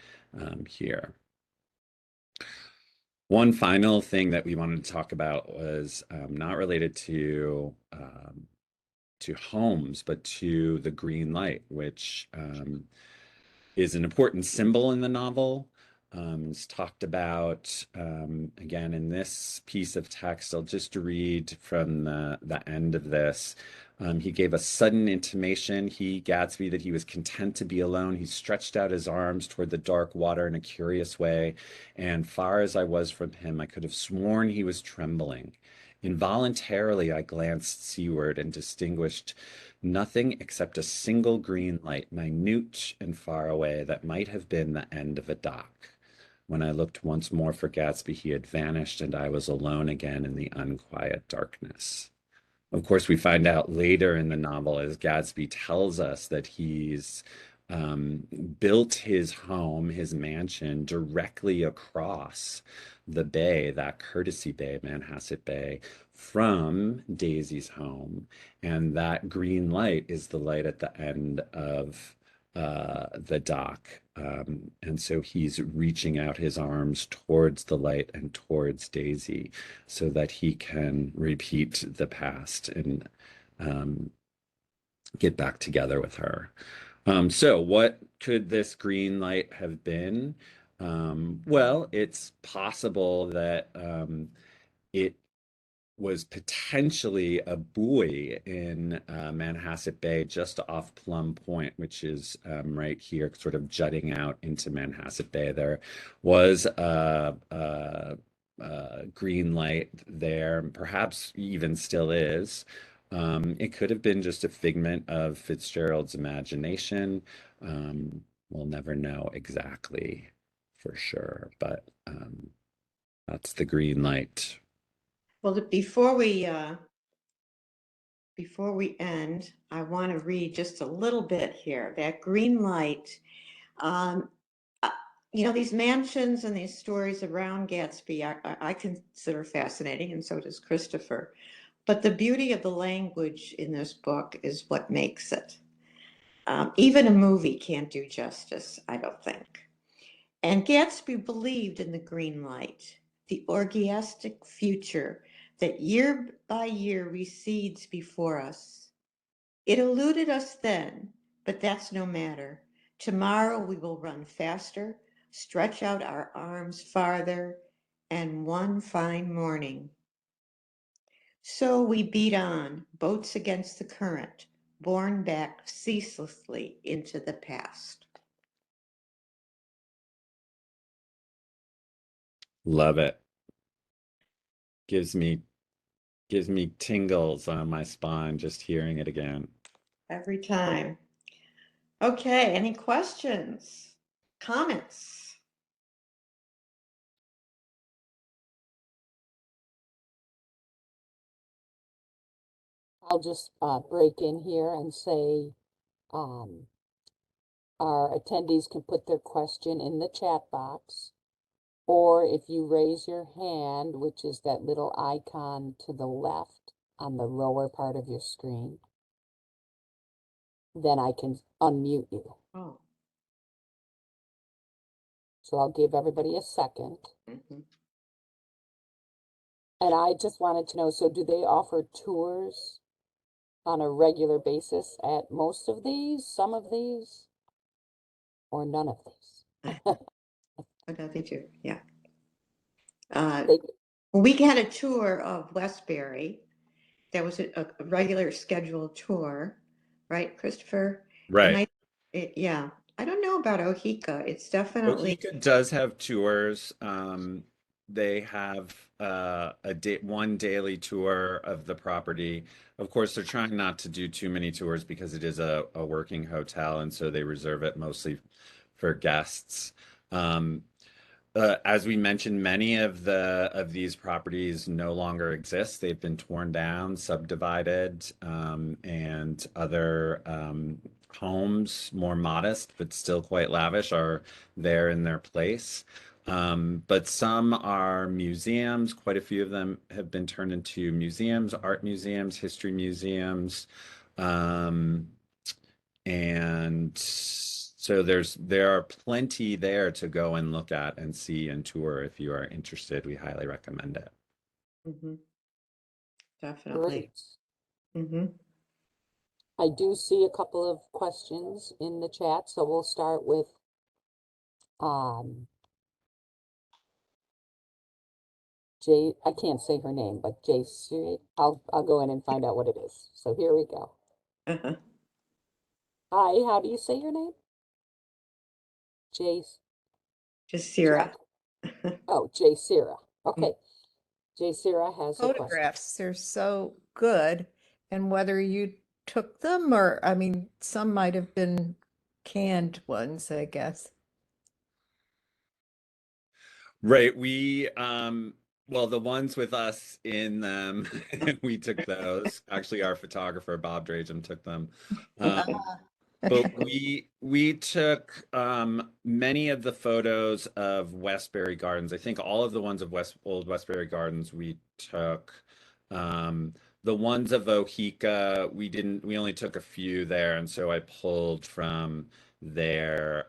here. One final thing that we wanted to talk about was not related to homes, but to the green light, which is an important symbol in the novel. It's talked about again in this piece of text. I'll just read from the end of this. He gave a sudden intimation, Gatsby, that he was content to be alone. He stretched out his arms toward the dark water in a curious way, and far as I was from him, I could have sworn he was trembling. Involuntarily, I glanced seaward and distinguished nothing except a single green light, minute and far away, that might have been the end of a dock. When I looked once more for Gatsby, he had vanished, and I was alone again in the unquiet darkness. Of course, we find out later in the novel as Gatsby tells us that he's um, built his home, his mansion, directly across the bay, that Courtesy Bay, Manhasset Bay, from Daisy's home. And that green light is the light at the end of the dock. And so he's reaching out his arms towards the light and towards Daisy so that he can repeat the past and um, get back together with her. So what could this green light have been? Well, it's possible that it was potentially a buoy in Manhasset Bay, just off Plum Point, which is right here, sort of jutting out into Manhasset Bay. There was a green light there, perhaps even still is. It could have been just a figment of Fitzgerald's imagination. We'll never know exactly for sure, but that's the green light. Well, before we end, I want to read just a little bit here. That green light, um, uh, these mansions and these stories around Gatsby, I consider fascinating, and so does Christopher. But the beauty of the language in this book is what makes it. Even a movie can't do justice, I don't think. And Gatsby believed in the green light, the orgiastic future that year by year recedes before us. It eluded us then, but that's no matter. Tomorrow we will run faster, stretch out our arms farther, and one fine morning. So we beat on, boats against the current, borne back ceaselessly into the past. Love it. Gives me tingles on my spine just hearing it again. Every time. Okay, any questions? Comments? I'll just break in here and say um, our attendees can put their question in the chat box, or if you raise your hand, which is that little icon to the left on the lower part of your screen, then I can unmute you. Oh. So I'll give everybody a second. Mhm. And I just wanted to know, so do they offer tours on a regular basis at most of these, some of these, or none of these? Oh, no, they do, yeah. Uh, They, we had a tour of Westbury. That was a regular scheduled tour, right, Christopher? And Right. yeah, I don't know about Ohika. It's definitely, Ohika does have tours. They have one daily tour of the property. Of course, they're trying not to do too many tours because it is a working hotel, and so they reserve it mostly for guests. Um, as we mentioned, many of these properties no longer exist. They've been torn down, subdivided, and other homes, more modest but still quite lavish, are there in their place. But some are museums. Quite a few of them have been turned into museums, art museums, history museums. Um, and so there are plenty there to go and look at and see and tour if you are interested. We highly recommend it. mhm, definitely. great. Hmm. I do see a couple of questions in the chat, so we'll start with um, I can't say her name, but I'll go in and find out what it is. So here we go. Uh-huh. Hi, how do you say your name? Jace. Just Sarah. Oh, Jay Sira. Okay. Jay Sira has a question. Photographs, they're so good. And whether you took them or, I mean, some might have been canned ones, I guess. Right. Well, the ones with us in them, we took those. Actually, our photographer, Bob Drajem, took them. Um, But we took many of the photos of Westbury Gardens. I think all of the ones of old Westbury Gardens we took. Um, the ones of Ohika, we didn't. We only took a few there, and so I pulled from their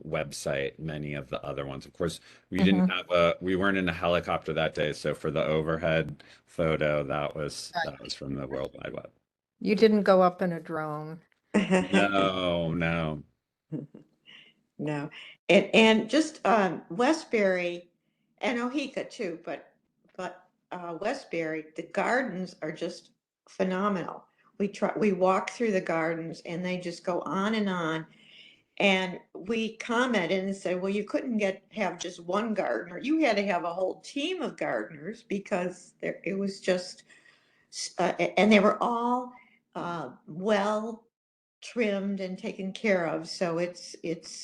website many of the other ones. Of course, we weren't in a helicopter that day, so for the overhead photo, that was from the World Wide Web. You didn't go up in a drone. No, no. No, and just Westbury and Ohika too, but Westbury, the gardens are just phenomenal. We walk through the gardens and they just go on, and we commented and said, well, you couldn't have just one gardener. You had to have a whole team of gardeners because it was just, and they were all well trimmed and taken care of. So it's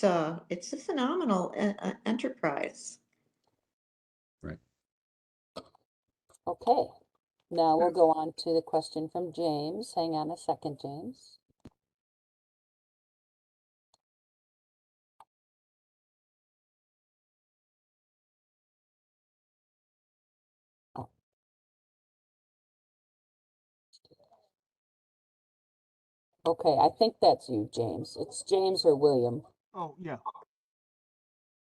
a phenomenal enterprise. Right. Okay. Now we'll go on to the question from James. Hang on a second, James. Oh. Okay, I think that's you, James. It's James or William. Oh, yeah.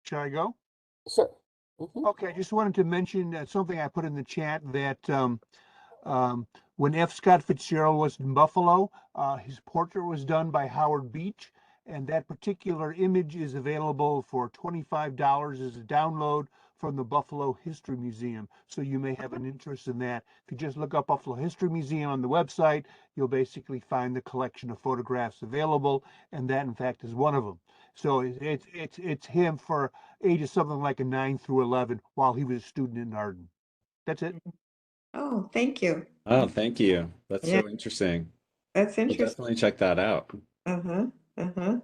Shall I go? Sure. Mhm. Okay, I just wanted to mention something I put in the chat that when F. Scott Fitzgerald was in Buffalo, his portrait was done by Howard Beach, and that particular image is available for $25 as a download from the Buffalo History Museum. So you may have an interest in that. If you just look up Buffalo History Museum on the website, you'll basically find the collection of photographs available, and that in fact is one of them. So it's him for ages something like a 9 through 11 while he was a student in Arden. That's it. Oh, thank you. Oh, thank you. That's Yeah, so interesting. that's We'll interesting. definitely check that out. Uh-huh. Uh-huh.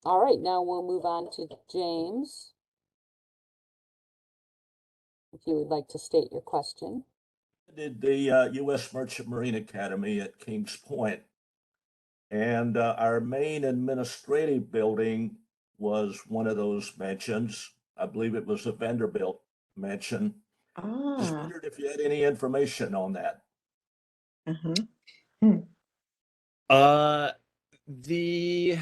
All right, now we'll move on to James. If you would like to state your question. Did the U.S. Merchant Marine Academy at Kings Point, and our main administrative building was one of those mansions. I believe it was a Vanderbilt mansion. Just Ah. wondered if you had any information on that. Uh-huh. Uh, the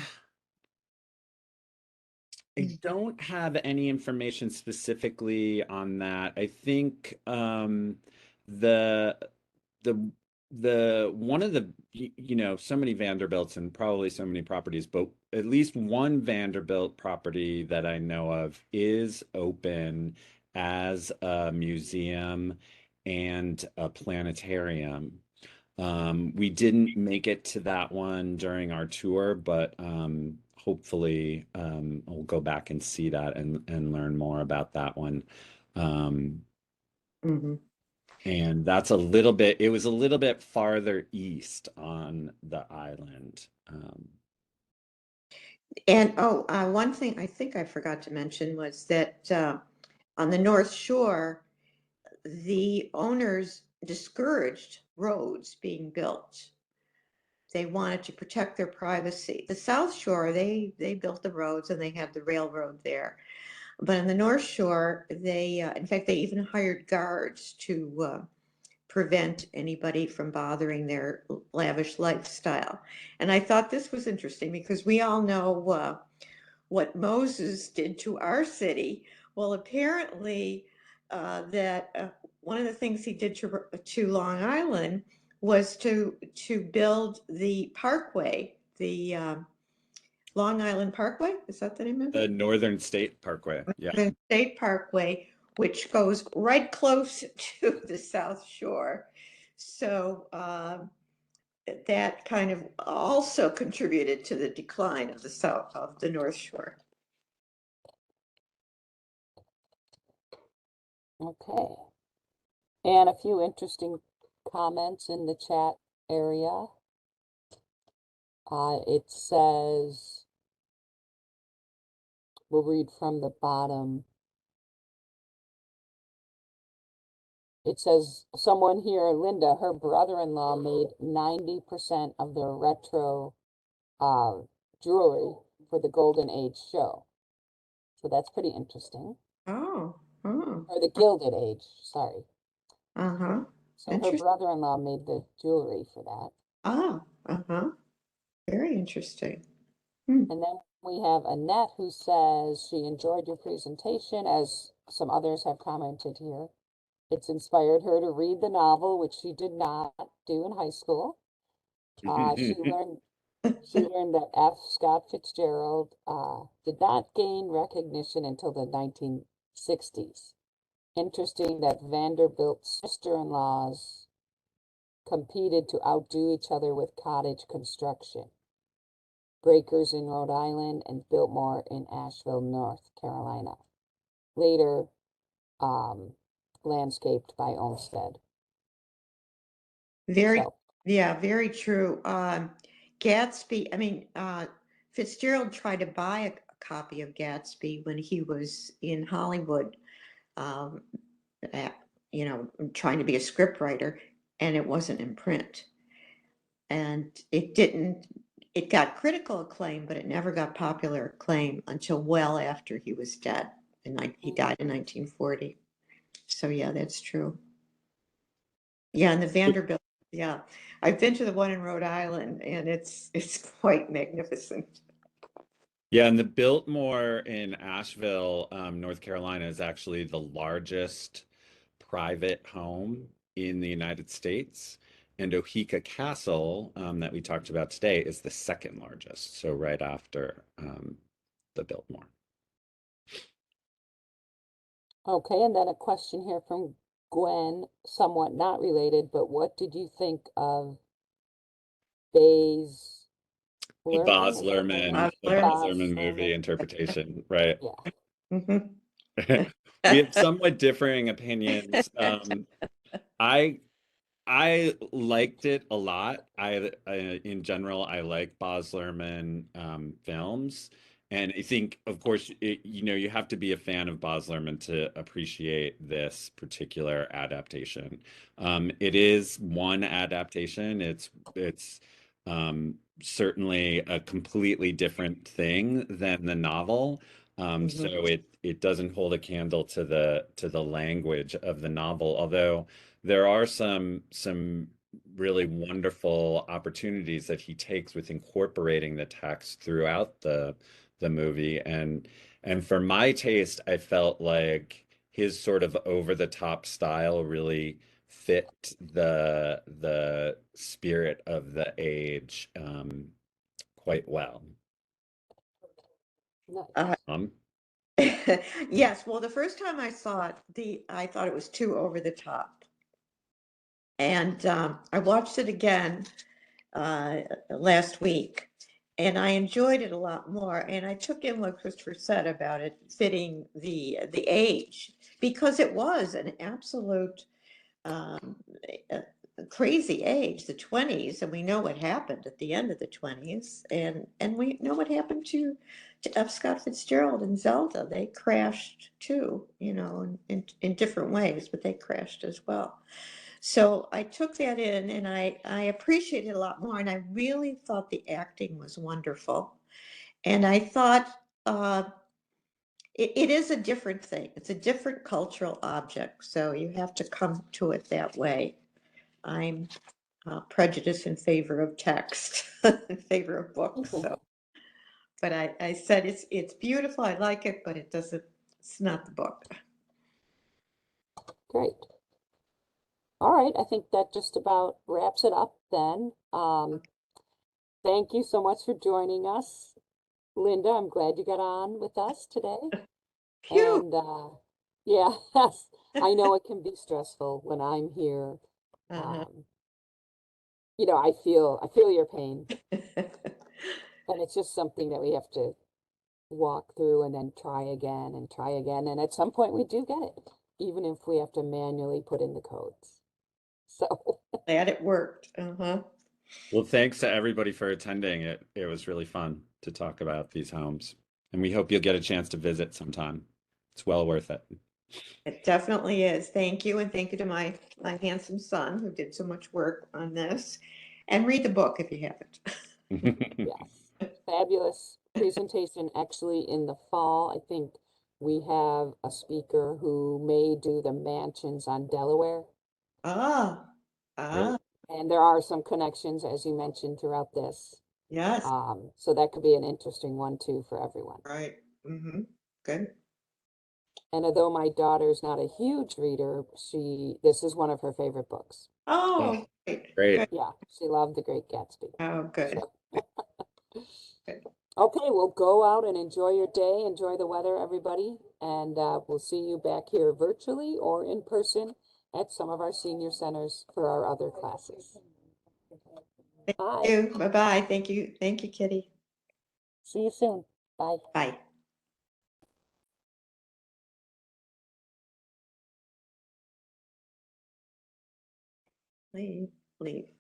I don't have any information specifically on that. I think the the one of the so many Vanderbilts and probably so many properties, but at least one Vanderbilt property that I know of is open as a museum and a planetarium. We didn't make it to that one during our tour, but hopefully we'll go back and see that and learn more about that one. Um, Mhm. and that's a little bit, it was a little bit farther east on the island. And one thing I think I forgot to mention was that on the North Shore, the owners discouraged roads being built. They wanted to protect their privacy. The South Shore, they built the roads and they had the railroad there. But on the North Shore, they, in fact, they even hired guards to prevent anybody from bothering their lavish lifestyle. And I thought this was interesting because we all know what Moses did to our city. Well, apparently, one of the things he did to Long Island was to build the parkway, the Long Island Parkway. Is that the name of The it? Northern State Parkway. Yeah. The State Parkway, which goes right close to the South Shore. So that kind of also contributed to the decline of the North Shore. Okay. And a few interesting comments in the chat area. It says, we'll read from the bottom. It says, someone here, Linda, her brother-in-law made 90% of their retro jewelry for the Golden Age show. So that's pretty interesting. Oh. Or the Gilded Age, sorry. Uh-huh. So her Interesting. brother-in-law made the jewelry for that. Uh-huh. Very interesting. And then we have Annette who says she enjoyed your presentation, as some others have commented here. It's inspired her to read the novel, which she did not do in high school. She learned that F. Scott Fitzgerald did not gain recognition until the 1960s. Interesting that Vanderbilt's sister-in-laws competed to outdo each other with cottage construction. Breakers in Rhode Island and Biltmore in Asheville, North Carolina. Later landscaped by Olmsted. Very, So, yeah, very true. Gatsby, Fitzgerald tried to buy a copy of Gatsby when he was in Hollywood, um, trying to be a scriptwriter, and it wasn't in print. And it got critical acclaim, but it never got popular acclaim until well after he was dead. And he died in 1940. So yeah, that's true. Yeah, and the Vanderbilt, yeah. I've been to the one in Rhode Island and it's quite magnificent. Yeah, and the Biltmore in Asheville, North Carolina, is actually the largest private home in the United States. And Oheka Castle, that we talked about today, is the second largest, so right after the Biltmore. okay, and then a question here from Gwen, somewhat not related, but what did you think of Bay's Baz Lerman? Luhrmann, the Baz Luhrmann movie interpretation, right? Yeah. Mhm. We have somewhat differing opinions. I liked it a lot. In general, I like Baz Luhrmann films, and I think, of course, you have to be a fan of Baz Luhrmann to appreciate this particular adaptation. It is one adaptation. It's certainly a completely different thing than the novel. So it doesn't hold a candle to the language of the novel, although there are some really wonderful opportunities that he takes with incorporating the text throughout the movie. And for my taste, I felt like his sort of over the top style really fit the spirit of the age quite well. Nice. Yes, well, the first time I saw it, I thought it was too over the top. And I watched it again last week, and I enjoyed it a lot more. And I took in what Christopher said about it fitting the age, because it was an absolute um, a crazy age, the 20s, and we know what happened at the end of the 20s, and we know what happened to F. Scott Fitzgerald and Zelda. They crashed too, you know, in different ways, but they crashed as well. So I took that in, and I appreciated it a lot more, and I really thought the acting was wonderful. And I thought it is a different thing. It's a different cultural object, so you have to come to it that way. I'm prejudiced in favor of text, in favor of books. So, but I said it's beautiful. I like it, but it doesn't. It's not the book. Great. All right, I think that just about wraps it up then. Thank you so much for joining us, Linda. I'm glad you got on with us today. Phew. And yeah, yes, I know it can be stressful when I'm here. You know, I feel your pain, and it's just something that we have to walk through and then try again and try again. And at some point we do get it, even if we have to manually put in the codes. So Glad it worked. Well, thanks to everybody for attending. It was really fun to talk about these homes, and we hope you'll get a chance to visit sometime. It's well worth it. It definitely is. Thank you, and thank you to my handsome son who did so much work on this. And read the book if you haven't. yes, fabulous presentation. Actually, in the fall, I think we have a speaker who may do the mansions on Delaware. Ah, Great. And there are some connections, as you mentioned, throughout this. yes, So that could be an interesting one too for everyone. right. Good. And although my daughter's not a huge reader, this is one of her favorite books. Oh, great. Great. Good. Yeah, she loved The Great Gatsby. Oh, good. So, Good. okay, well, go out and enjoy your day. Enjoy the weather, everybody. And we'll see you back here virtually or in person at some of our senior centers for our other classes. Bye. Thank you. Bye-bye. Thank you. Thank you, Kitty. See you soon. Bye. Bye. Leave.